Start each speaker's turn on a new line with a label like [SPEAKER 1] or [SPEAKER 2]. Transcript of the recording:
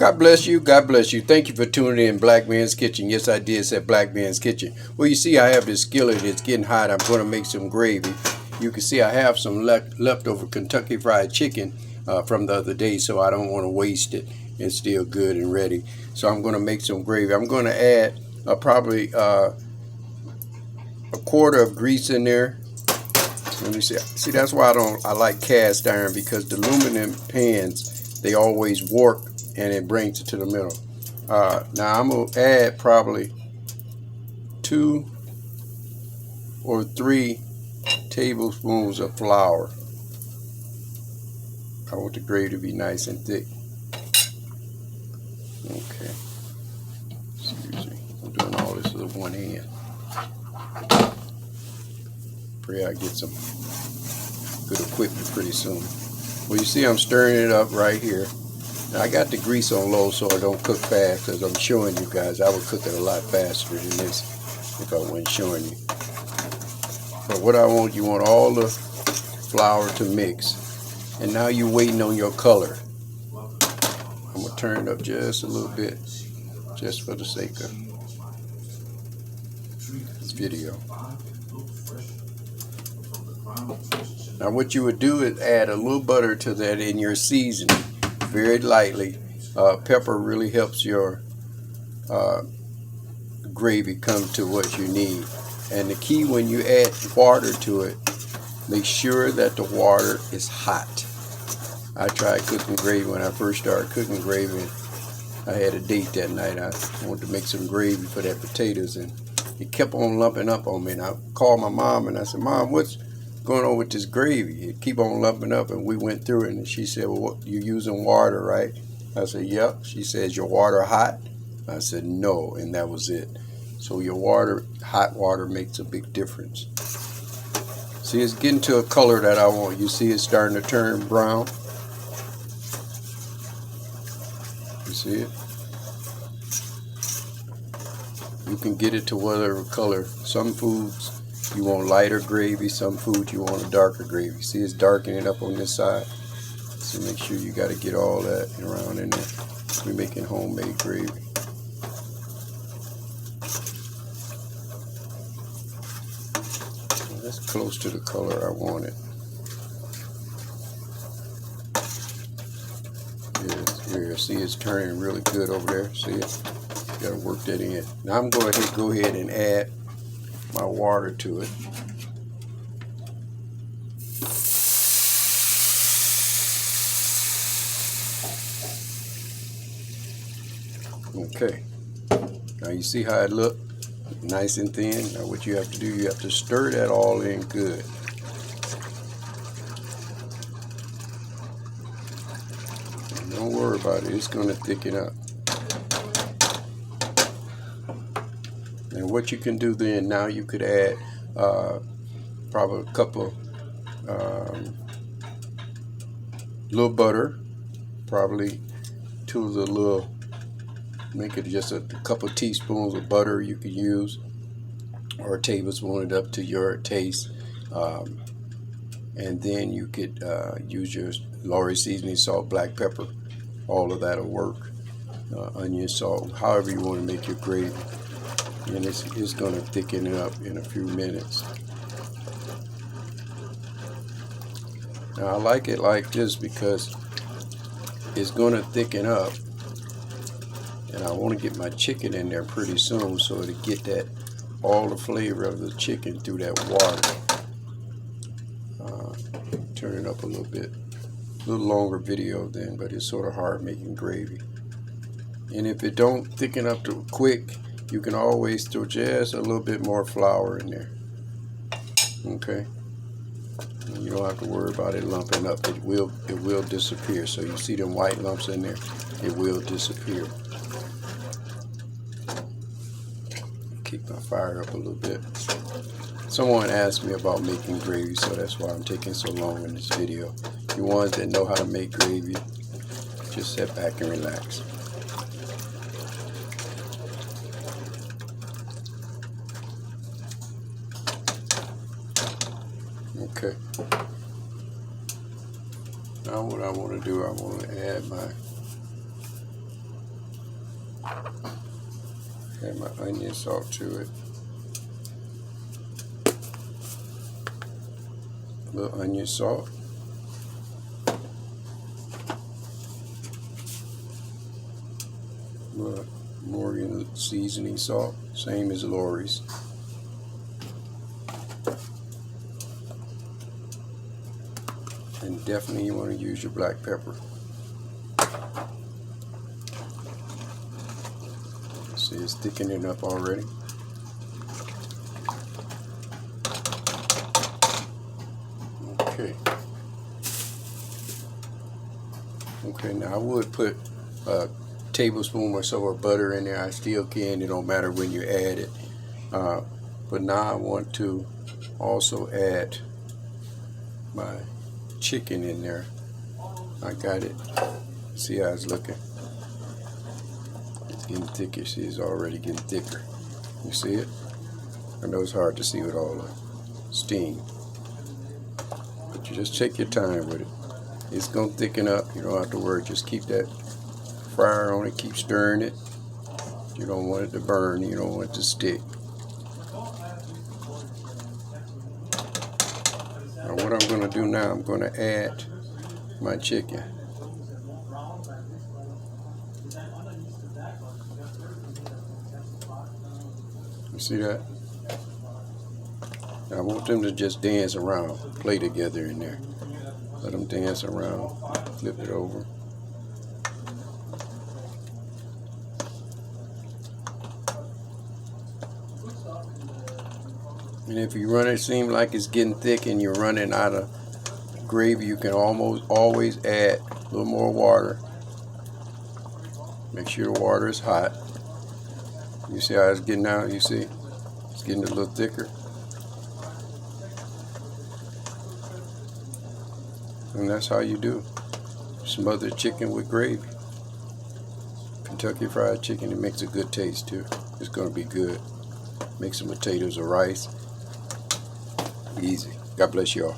[SPEAKER 1] God bless you. God bless you. Thank you for tuning in Black Man's Kitchen. Yes, I did say Black Man's Kitchen. Well, you see, I have this skillet. It's getting hot. I'm going to make some gravy. You can see I have some leftover Kentucky Fried Chicken from the other day, so I don't want to waste it. It's still good and ready. So I'm going to make some gravy. I'm going to add probably a quarter of grease in there. Let me see. See, that's why I like cast iron, because the aluminum pans, they always warp and it brings it to the middle. Now I'm gonna add probably 2 or 3 tablespoons of flour. I want the gravy to be nice and thick. Okay. Excuse me. I'm doing all this with one hand. Pray I get some good equipment pretty soon. Well, you see I'm stirring it up right here. Now, I got the grease on low so it don't cook fast, because I'm showing you guys I would cook it a lot faster than this if I wasn't showing you. But what you want all the flour to mix. And now you're waiting on your color. I'm going to turn it up just a little bit, just for the sake of this video. Now what you would do is add a little butter to that in your seasoning, very lightly. Pepper really helps your gravy come to what you need. And the key when you add water to it, make sure that the water is hot. I tried cooking gravy when I first started cooking gravy. I had a date that night. I wanted to make some gravy for that potatoes, and it kept on lumping up on me. And I called my mom and I said, "Mom, what's going on with this gravy? It keep on lumping up." And we went through it, and she said, "Well, what, you're using water, right?" I said, "Yep." She says, "Your water hot?" I said, "No," and that was it. So your water, hot water, makes a big difference. See, it's getting to a color that I want. You see it's starting to turn brown. You see it? You can get it to whatever color. Some foods you want lighter gravy, some foods you want a darker gravy. See, it's darkening up on this side. So make sure you got to get all that around in there. We're making homemade gravy. That's close to the color I wanted. Here, see, it's turning really good over there. See it? You gotta work that in. Now I'm going to go ahead and add my water to it. Okay. Now you see how it look? Nice and thin. Now what you have to do, you have to stir that all in good. And don't worry about it, it's going to thicken up. And what you can do then, now you could add probably a couple little butter, probably 2 of the little, make it just a couple teaspoons of butter you could use, or a tablespoon, it up to your taste. And then you could use your Lawry seasoning, salt, black pepper. All of that'll work. Onion, salt, however you want to make your gravy. And it's going to thicken it up in a few minutes. Now I like it like this because it's going to thicken up, and I want to get my chicken in there pretty soon so to get that all the flavor of the chicken through that water. Turn it up a little bit. A little longer video then, but it's sort of hard making gravy. And if it don't thicken up too quick, you can always throw just a little bit more flour in there. Okay? And you don't have to worry about it lumping up. It will disappear. So you see them white lumps in there, it will disappear. Keep my fire up a little bit. Someone asked me about making gravy, so that's why I'm taking so long in this video. You ones that know how to make gravy, just sit back and relax. Okay. Now what I want to do, I want to add my Add my onion salt to it. A little onion salt. Morgan seasoning salt, same as Lawry's. And definitely you want to use your black pepper. See, it's thickening up already. Okay. Okay, now I would put a tablespoon or so of butter in there. I still can, it don't matter when you add it. But now I want to also add my chicken in there. I got it. See how it's looking? It's getting thicker. See, it's already getting thicker. You see it? I know it's hard to see with all the steam, but you just take your time with it. It's gonna thicken up. You don't have to worry. Just keep that fryer on it. Keep stirring it. You don't want it to burn. You don't want it to stick. Now what I'm gonna do now, I'm gonna add my chicken. You see that? I want them to just dance around, play together in there. Let them dance around, flip it over. And if you run it, seem like it's getting thick and you're running out of gravy, you can almost always add a little more water. Make sure the water is hot. You see how it's getting out? You see? It's getting a little thicker. And that's how you do smothered chicken with gravy. Kentucky Fried Chicken, it makes a good taste too. It's going to be good. Make some potatoes or rice. Easy. God bless y'all.